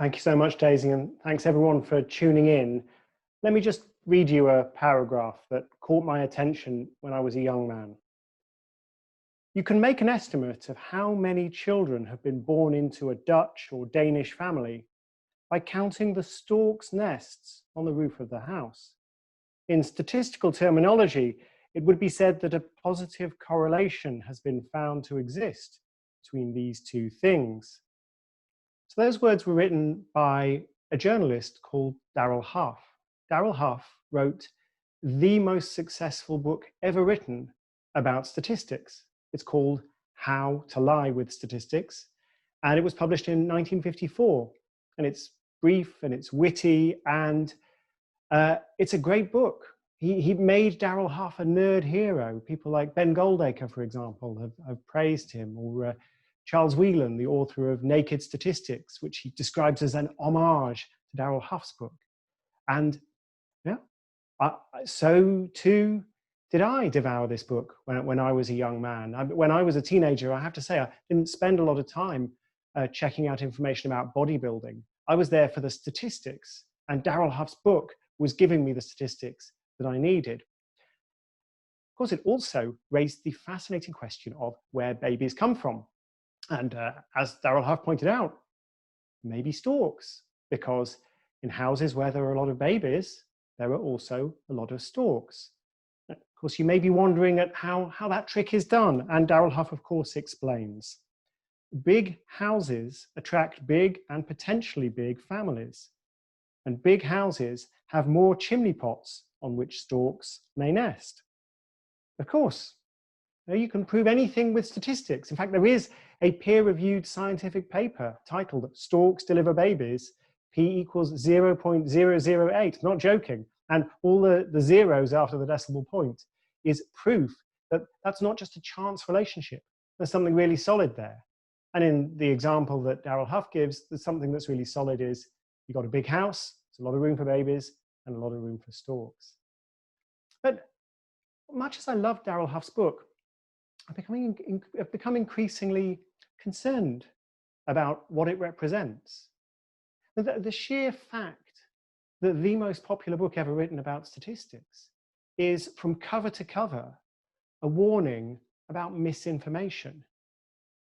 Thank you so much, Daisy, and thanks everyone for tuning in. Let me just read you a paragraph that caught my attention when I was a young man. You can make an estimate of how many children have been born into a Dutch or Danish family by counting the storks' nests on the roof of the house. In statistical terminology, it would be said that a positive correlation has been found to exist between these two things. So those words were written by a journalist called Darrell Huff. Darrell Huff wrote the most successful book ever written about statistics. It's called How to Lie with Statistics, and it was published in 1954. And it's brief and it's witty, and it's a great book. He made Darrell Huff a nerd hero. People like Ben Goldacre, for example, have praised him, or Charles Whelan, the author of Naked Statistics, which he describes as an homage to Darrell Huff's book. And yeah, so too did I devour this book when I was a young man. When I was a teenager, I have to say, I didn't spend a lot of time checking out information about bodybuilding. I was there for the statistics, and Darrell Huff's book was giving me the statistics that I needed. Of course, it also raised the fascinating question of where babies come from. And as Darrell Huff pointed out, maybe storks, because in houses where there are a lot of babies, there are also a lot of storks. Of course, you may be wondering at how that trick is done, and Darrell Huff, of course, explains. Big houses attract big and potentially big families, and big houses have more chimney pots on which storks may nest. Of course, you can prove anything with statistics. In fact, there is a peer-reviewed scientific paper titled Storks Deliver Babies, P equals 0.008, not joking. And all the zeros after the decimal point is proof that that's not just a chance relationship. There's something really solid there. And in the example that Darrell Huff gives, there's something that's really solid is you've got a big house, there's a lot of room for babies, and a lot of room for storks. But much as I love Darrell Huff's book, I've become increasingly concerned about what it represents. The sheer fact that the most popular book ever written about statistics is, from cover to cover, a warning about misinformation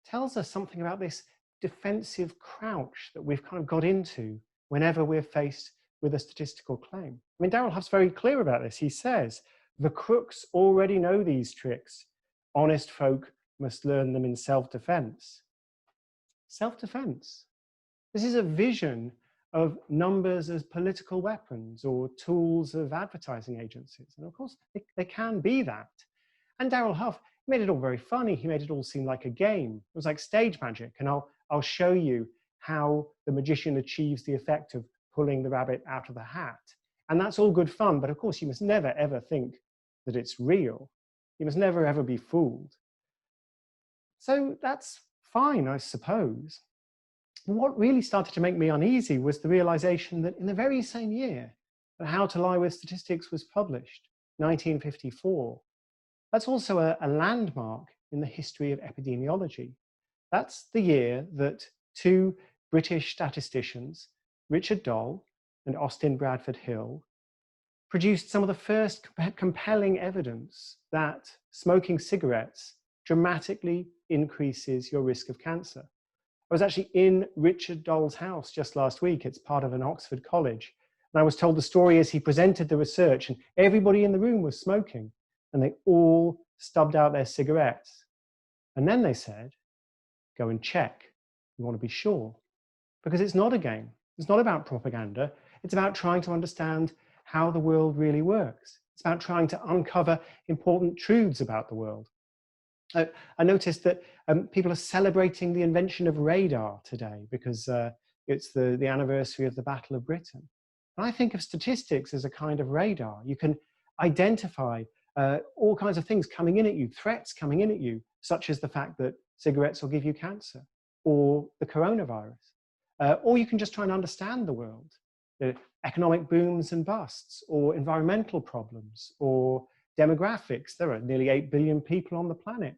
tells us something about this defensive crouch that we've kind of got into whenever we're faced with a statistical claim. I mean, Darrell Huff's very clear about this. He says, the crooks already know these tricks. Honest folk must learn them in self-defense. Self-defense. This is a vision of numbers as political weapons or tools of advertising agencies. And of course, they can be that. And Darrell Huff made it all very funny. He made it all seem like a game. It was like stage magic. And I'll show you how the magician achieves the effect of pulling the rabbit out of the hat. And that's all good fun. But of course, you must never, ever think that it's real. You must never, ever be fooled. So that's fine, I suppose. What really started to make me uneasy was the realization that in the very same year that How to Lie with Statistics was published, 1954, that's also a landmark in the history of epidemiology. That's the year that two British statisticians, Richard Doll and Austin Bradford Hill, produced some of the first compelling evidence that smoking cigarettes dramatically increases your risk of cancer. I was actually in Richard Doll's house just last week. It's part of an Oxford college. And I was told the story as he presented the research, and everybody in the room was smoking, and they all stubbed out their cigarettes. And then they said, go and check. You want to be sure. Because it's not a game. It's not about propaganda. It's about trying to understand how the world really works. It's about trying to uncover important truths about the world. I noticed that people are celebrating the invention of radar today because it's the anniversary of the Battle of Britain. And I think of statistics as a kind of radar. You can identify all kinds of things coming in at you, threats coming in at you, such as the fact that cigarettes will give you cancer, or the coronavirus. Or you can just try and understand the world, the economic booms and busts, or environmental problems, or demographics. There are nearly 8 billion people on the planet.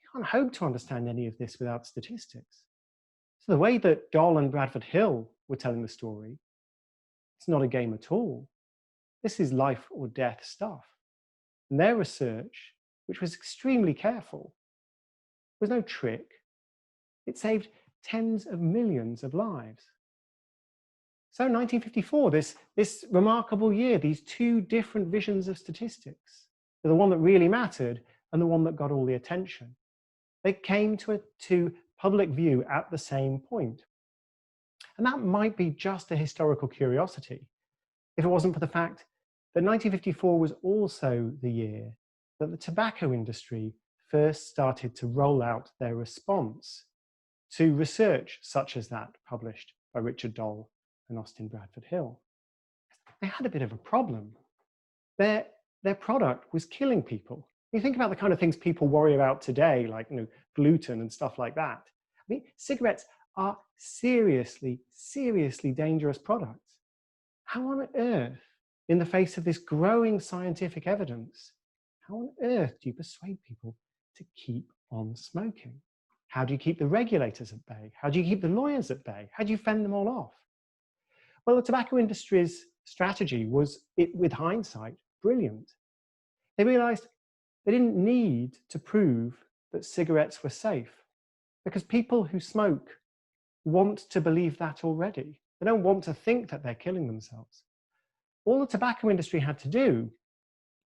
You can't hope to understand any of this without statistics. So the way that Doll and Bradford Hill were telling the story. It's not a game at all. This is life or death stuff. And their research, which was extremely careful, was no trick. It saved tens of millions of lives. So 1954, this remarkable year, these two different visions of statistics, the one that really mattered and the one that got all the attention, they came to public view at the same point. And that might be just a historical curiosity if it wasn't for the fact that 1954 was also the year that the tobacco industry first started to roll out their response to research such as that published by Richard Dole and Austin Bradford Hill. They had a bit of a problem. Their product was killing people. You think about the kind of things people worry about today, like gluten and stuff like that. I mean, cigarettes are seriously, seriously dangerous products. How on earth, in the face of this growing scientific evidence, how on earth do you persuade people to keep on smoking? How do you keep the regulators at bay? How do you keep the lawyers at bay? How do you fend them all off? Well, the tobacco industry's strategy was, with hindsight, brilliant. They realized they didn't need to prove that cigarettes were safe because people who smoke want to believe that already. They don't want to think that they're killing themselves. All the tobacco industry had to do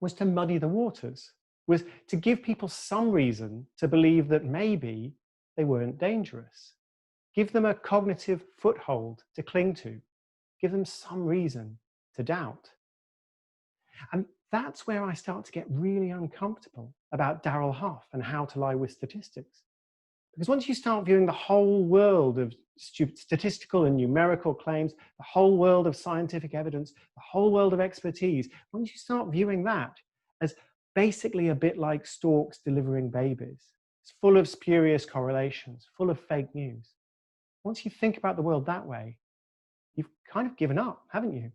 was to muddy the waters, was to give people some reason to believe that maybe they weren't dangerous. Give them a cognitive foothold to cling to. Give them some reason to doubt. And that's where I start to get really uncomfortable about Darrell Huff and How to Lie with Statistics. Because once you start viewing the whole world of statistical and numerical claims, the whole world of scientific evidence, the whole world of expertise, once you start viewing that as basically a bit like storks delivering babies, it's full of spurious correlations, full of fake news. Once you think about the world that way, you've kind of given up, haven't you?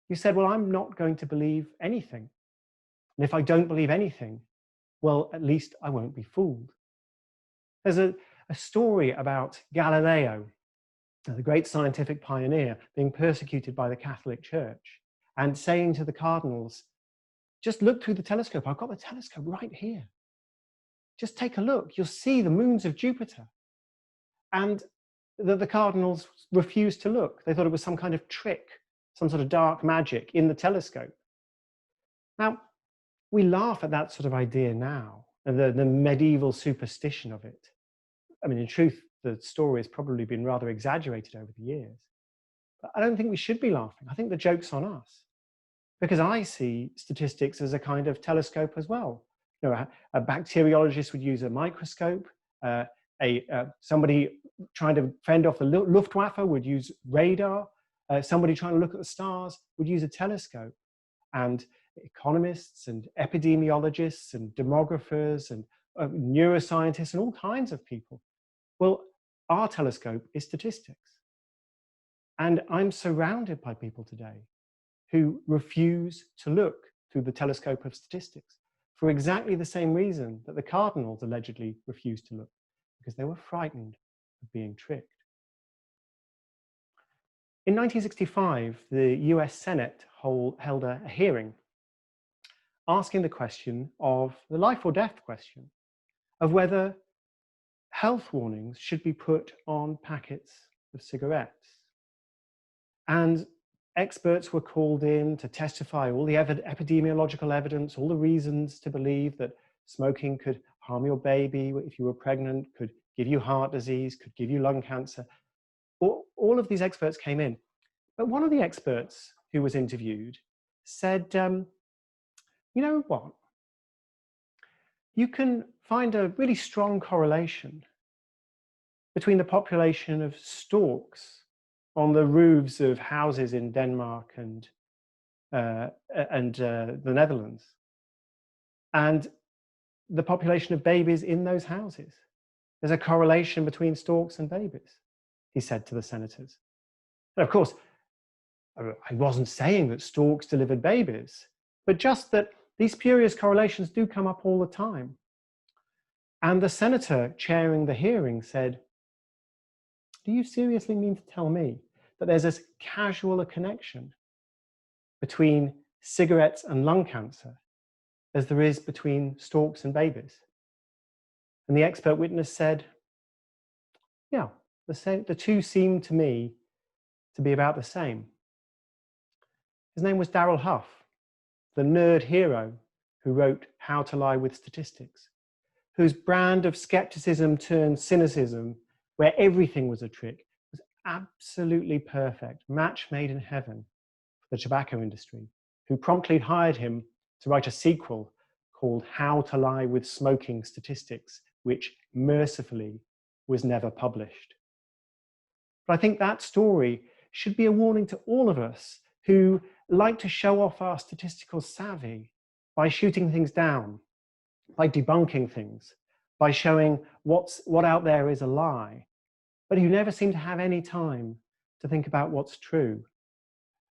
You said, well, I'm not going to believe anything. And if I don't believe anything, well, at least I won't be fooled. There's a story about Galileo, the great scientific pioneer, being persecuted by the Catholic Church and saying to the cardinals, just look through the telescope. I've got the telescope right here. Just take a look. You'll see the moons of Jupiter. And the cardinals refused to look. They thought it was some kind of trick, some sort of dark magic in the telescope. Now, we laugh at that sort of idea now, and the medieval superstition of it. I mean, in truth, the story has probably been rather exaggerated over the years. But I don't think we should be laughing. I think the joke's on us. Because I see statistics as a kind of telescope as well. A bacteriologist would use a microscope. Somebody trying to fend off the Luftwaffe would use radar. Somebody trying to look at the stars would use a telescope. And economists and epidemiologists and demographers and neuroscientists and all kinds of people. Well, our telescope is statistics. And I'm surrounded by people today who refuse to look through the telescope of statistics for exactly the same reason that the cardinals allegedly refused to look, because they were frightened of being tricked. In 1965, the US Senate held a hearing asking the question of the life or death question of whether health warnings should be put on packets of cigarettes. And experts were called in to testify all the epidemiological evidence, all the reasons to believe that smoking could harm your baby if you were pregnant, could give you heart disease, could give you lung cancer. All of these experts came in. But one of the experts who was interviewed said, you know what? You can find a really strong correlation between the population of storks on the roofs of houses in Denmark and the Netherlands, and the population of babies in those houses. There's a correlation between storks and babies, he said to the senators. And of course, I wasn't saying that storks delivered babies, but just that these spurious correlations do come up all the time. And the senator chairing the hearing said, do you seriously mean to tell me that there's as casual a connection between cigarettes and lung cancer as there is between storks and babies. And the expert witness said, yeah, the two seem to me to be about the same. His name was Darrell Huff, the nerd hero who wrote How to Lie with Statistics, whose brand of skepticism turned cynicism, where everything was a trick, was absolutely perfect, match made in heaven for the tobacco industry, who promptly hired him to write a sequel called How to Lie with Smoking Statistics, which mercifully was never published. But I think that story should be a warning to all of us who like to show off our statistical savvy by shooting things down, by debunking things, by showing what out there is a lie, but who never seem to have any time to think about what's true.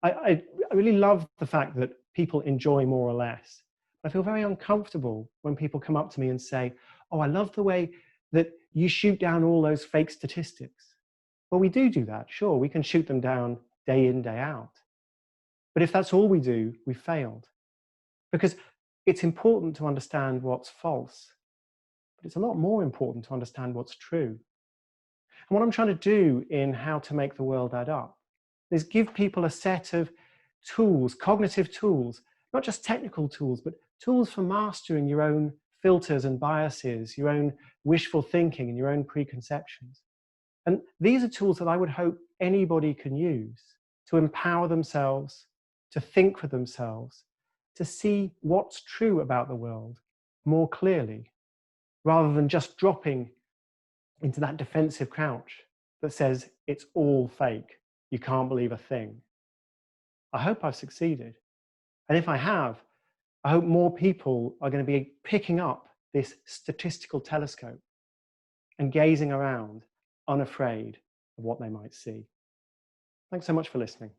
I really love the fact that people enjoy more or less. I feel very uncomfortable when people come up to me and say, oh, I love the way that you shoot down all those fake statistics. Well, we do that, sure, we can shoot them down day in, day out. But if that's all we do, we've failed. Because it's important to understand what's false, but it's a lot more important to understand what's true. And what I'm trying to do in How to Make the World Add Up is give people a set of tools, cognitive tools, not just technical tools, but tools for mastering your own filters and biases, your own wishful thinking and your own preconceptions. And these are tools that I would hope anybody can use to empower themselves, to think for themselves, to see what's true about the world more clearly, rather than just dropping into that defensive crouch that says it's all fake, you can't believe a thing. I hope I've succeeded. And if I have, I hope more people are going to be picking up this statistical telescope and gazing around, unafraid of what they might see. Thanks so much for listening.